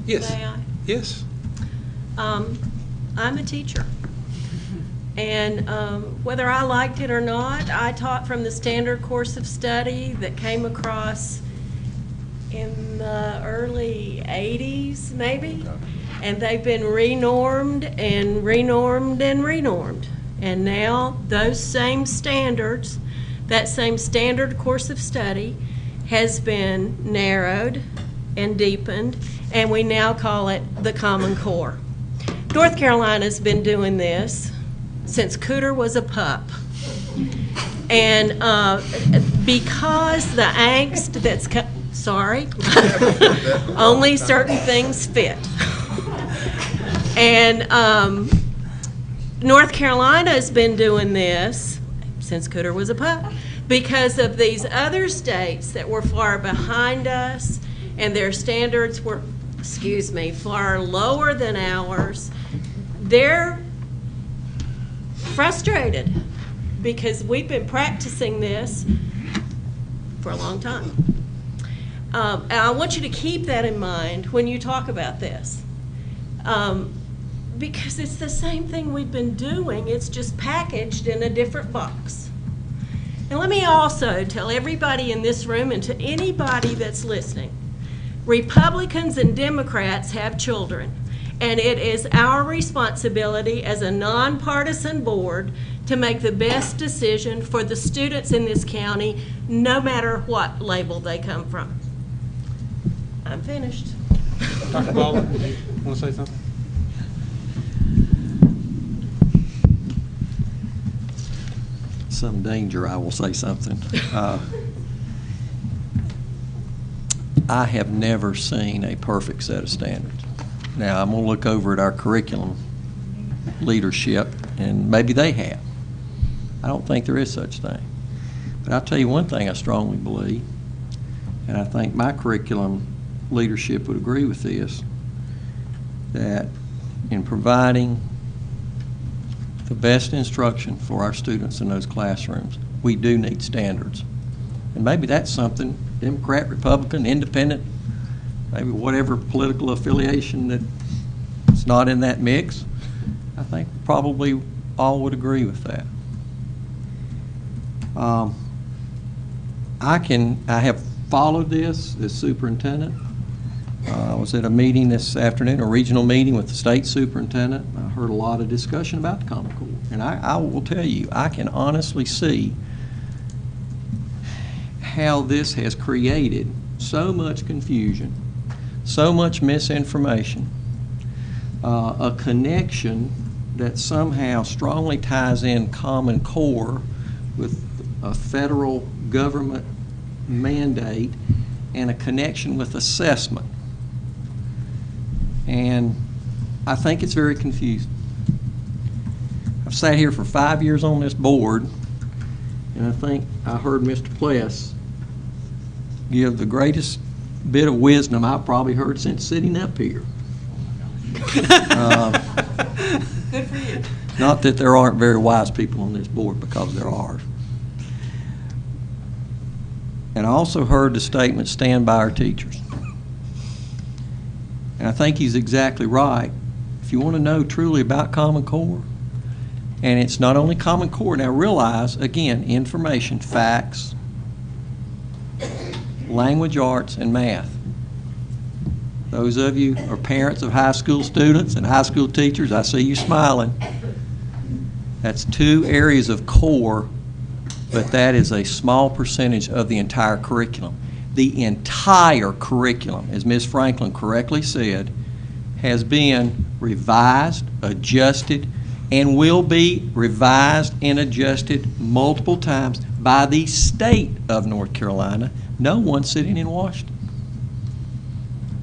Yes. may I? Yes. I'm a teacher. And whether I liked it or not, I taught from the standard course of study that came across in the early 80s, maybe. And they've been renormed and renormed and renormed. And now those same standards, that same standard course of study has been narrowed and deepened, and we now call it the Common Core. North Carolina's been doing this since Cooter was a pup. And because the angst that's, sorry, only certain things fit. And North Carolina has been doing this since Cooter was a pup because of these other states that were far behind us and their standards were, far lower than ours. They're frustrated because we've been practicing this for a long time. And I want you to keep that in mind when you talk about this. Because it's the same thing we've been doing, it's just packaged in a different box. And let me also tell everybody in this room and to anybody that's listening, Republicans and Democrats have children, and it is our responsibility as a nonpartisan board to make the best decision for the students in this county, no matter what label they come from. I'm finished. Dr. Baldwin, do you want to say something? Some danger, I will say something. I have never seen a perfect set of standards. Now, I'm going to look over at our curriculum leadership, and maybe they have. I don't think there is such thing. But I'll tell you one thing I strongly believe, and I think my curriculum leadership would agree with this, that in providing the best instruction for our students in those classrooms, we do need standards. And maybe that's something, Democrat, Republican, Independent, maybe whatever political affiliation that's not in that mix, I think probably all would agree with that. I have followed this as superintendent. I was at a meeting this afternoon, a regional meeting with the state superintendent. I heard a lot of discussion about the Common Core. And I will tell you, I can honestly see how this has created so much confusion, so much misinformation, a connection that somehow strongly ties in Common Core with a federal government mandate and a connection with assessment. And I think it's very confusing. I've sat here for 5 years on this board, and I think I heard Mr. Pless give the greatest bit of wisdom I've probably heard since sitting up here. Good for you. Not that there aren't very wise people on this board, because there are. And I also heard the statement, stand by our teachers. And I think he's exactly right. If you want to know truly about Common Core, and it's not only Common Core, now realize, again, information, facts, language arts, and math. Those of you who are parents of high school students and high school teachers, I see you smiling. That's 2 areas of core, but that is a small percentage of the entire curriculum. the entire curriculum, as Ms. Franklin correctly said, has been revised, adjusted, and will be revised and adjusted multiple times by the state of North Carolina, no one sitting in Washington.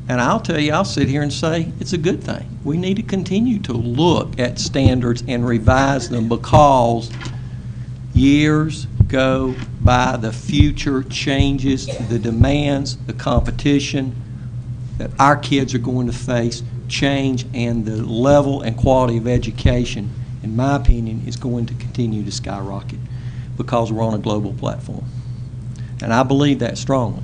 And I'll tell you, I'll sit here and say it's a good thing. We need to continue to look at standards and revise them because years go by, the future changes, the demands, the competition that our kids are going to face change, and the level and quality of education, in my opinion, is going to continue to skyrocket because we're on a global platform. And I believe that strongly.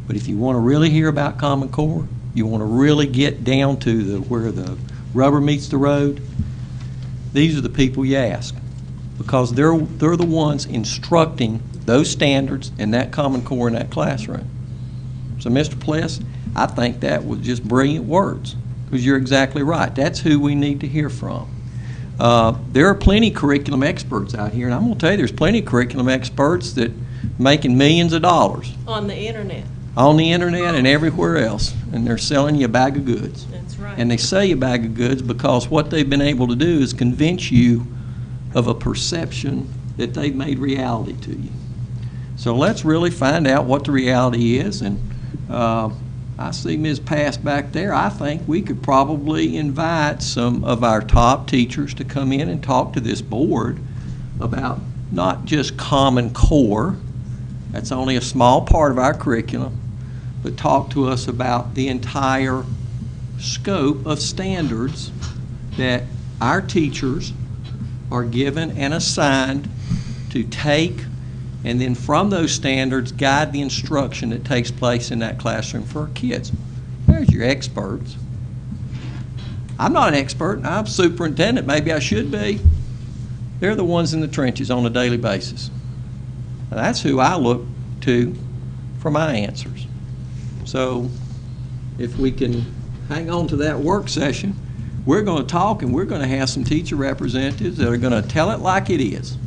But if you want to really hear about Common Core, you want to really get down to where the rubber meets the road, these are the people you ask, because they're the ones instructing those standards and that Common Core in that classroom. So, Mr. Pless, I think that was just brilliant words, because you're exactly right. That's who we need to hear from. There are plenty of curriculum experts out here, and I'm going to tell you, there's plenty of curriculum experts that making millions of dollars On the internet. on the internet and everywhere else, and they're selling you a bag of goods. That's right. And they sell you a bag of goods because what they've been able to do is convince you of a perception that they've made reality to you. So let's really find out what the reality is. And I see Ms. Pass back there. I think we could probably invite some of our top teachers to come in and talk to this board about not just Common Core, that's only a small part of our curriculum, but talk to us about the entire scope of standards that our teachers are given and assigned to take, and then from those standards guide the instruction that takes place in that classroom for our kids. There's your experts. I'm not an expert. I'm superintendent. Maybe I should be. They're the ones in the trenches on a daily basis. Now, that's who I look to for my answers. So if we can hang on to that work session, we're going to talk, and we're going to have some teacher representatives that are going to tell it like it is.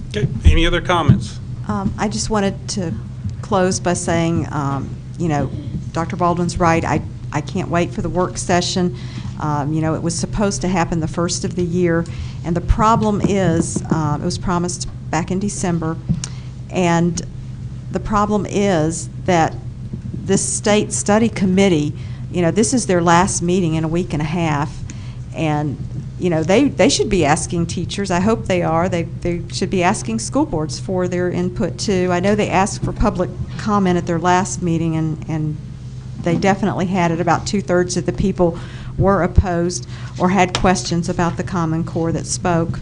Okay, any other comments? I just wanted to close by saying, you know, Dr. Baldwin's right. I can't wait for the work session. You know, it was supposed to happen the first of the year, and the problem is, it was promised back in December, and the problem is that this state study committee, you know, this is their last meeting in a week and a half, and you know, they should be asking teachers. I hope they are. They should be asking school boards for their input too. I know they asked for public comment at their last meeting, and they definitely had it. About 2/3 of the people were opposed or had questions about the Common Core that spoke.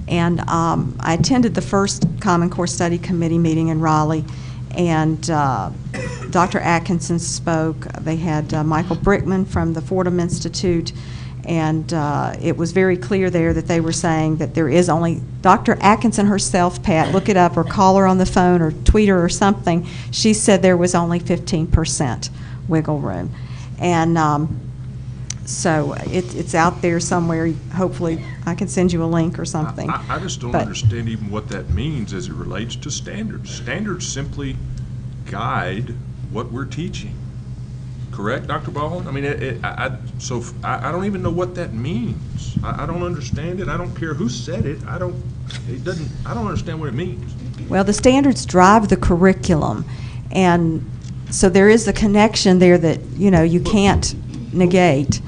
And I attended the first Common Core Study Committee meeting in Raleigh, and Dr. Atkinson spoke. They had Michael Brickman from the Fordham Institute, and it was very clear there that they were saying that there is only, Dr. Atkinson herself, Pat, look it up or call her on the phone or tweet her or something, she said there was only 15% wiggle room. And so it's out there somewhere. Hopefully I can send you a link or something. I just don't understand even what that means as it relates to standards. Standards simply guide what we're teaching. Correct, Dr. Baldwin? I mean, I don't even know what that means. I don't understand it. I don't care who said it. I don't understand what it means. Well, the standards drive the curriculum, and so there is a connection there that, you know, you can't negate,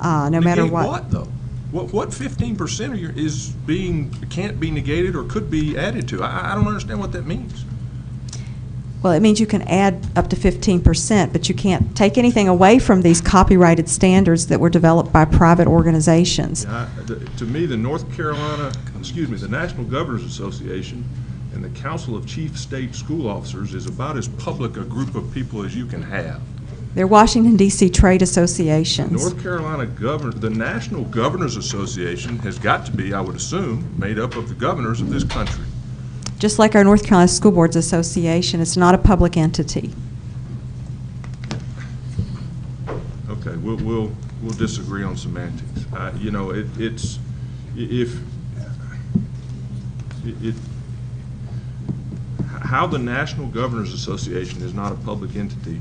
no matter what. What though? What 15% can't be negated or could be added to? I don't understand what that means. Well, it means you can add up to 15%, but you can't take anything away from these copyrighted standards that were developed by private organizations. Yeah, to me, the National Governors Association and the Council of Chief State School Officers is about as public a group of people as you can have. They're Washington, D.C. trade associations. North Carolina the National Governors Association has got to be, I would assume, made up of the governors of this country. Just like our North Carolina School Boards Association, it's not a public entity. Okay, we'll disagree on semantics. You know, how the National Governors Association is not a public entity,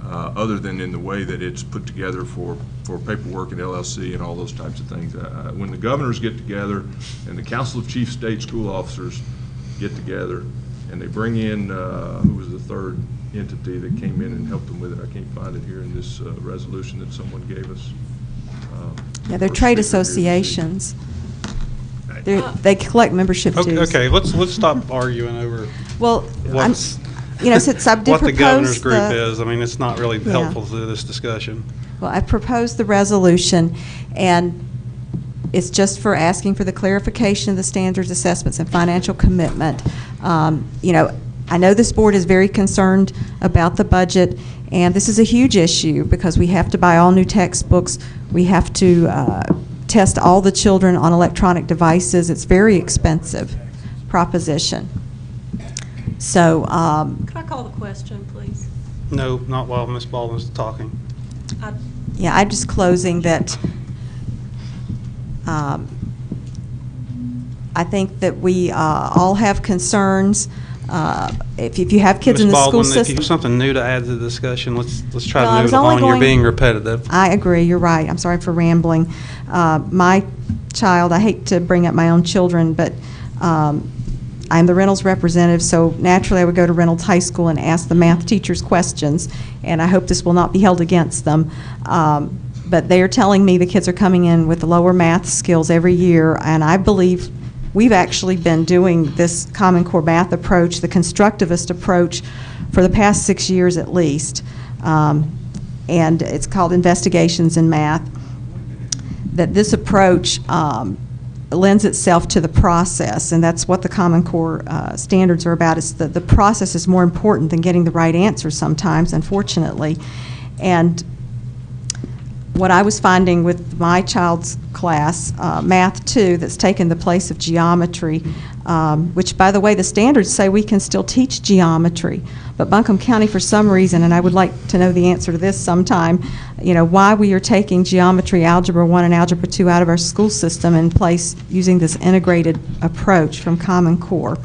other than in the way that it's put together for paperwork and LLC and all those types of things. When the governors get together and the Council of Chief State School Officers get together and they bring in, who was the third entity that came in and helped them with it? I can't find it here in this resolution that someone gave us. Yeah, they're trade associations. They collect membership dues. Okay, let's stop arguing over Well, what's, since I did what the propose governor's group the- is. I mean, it's not really Yeah. helpful to this discussion. Well, I proposed the resolution, and it's just for asking for the clarification of the standards, assessments, and financial commitment. I know this board is very concerned about the budget, and this is a huge issue because we have to buy all new textbooks. We have to test all the children on electronic devices. It's very expensive proposition. So, Could I call the question, please? No, not while Ms. Baldwin's talking. yeah, I'm just closing that I think that we all have concerns. If you have kids in Ms. the school Baldwin, if you system. have something new to add to the discussion, let's try Well, I to move was it only along. You're going- being repetitive. I agree, you're right. I'm sorry for rambling. My child, I hate to bring up my own children, but I'm the Reynolds representative, so naturally I would go to Reynolds High School and ask the math teachers questions, and I hope this will not be held against them. But they are telling me the kids are coming in with lower math skills every year, and I believe we've actually been doing this Common Core math approach, the constructivist approach, for the past 6 years at least. And it's called Investigations in Math. That this approach lends itself to the process, and that's what the Common Core standards are about. It's the process is more important than getting the right answer sometimes, unfortunately. And what I was finding with my child's class, Math 2, that's taken the place of geometry, which, by the way, the standards say we can still teach geometry, but Buncombe County, for some reason, and I would like to know the answer to this sometime, why we are taking geometry, Algebra 1 and Algebra 2 out of our school system and place using this integrated approach from Common Core.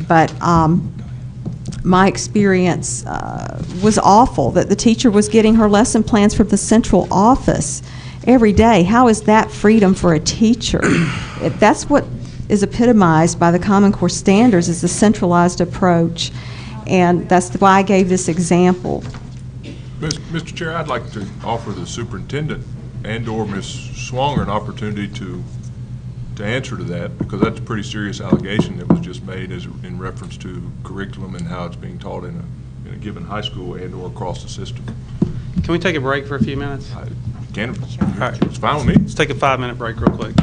But my experience was awful, that the teacher was getting her lesson plans from the central office every day. How is that freedom for a teacher? That's what is epitomized by the Common Core standards, is the centralized approach. And that's why I gave this example. Mr. Chair, I'd like to offer the superintendent and/or Ms. Swanger an opportunity to answer to that, because that's a pretty serious allegation that was just made in reference to curriculum and how it's being taught in a given high school and/or across the system. Can we take a break for a few minutes? Can, All right. it's fine with me. Let's take a 5-minute break real quick.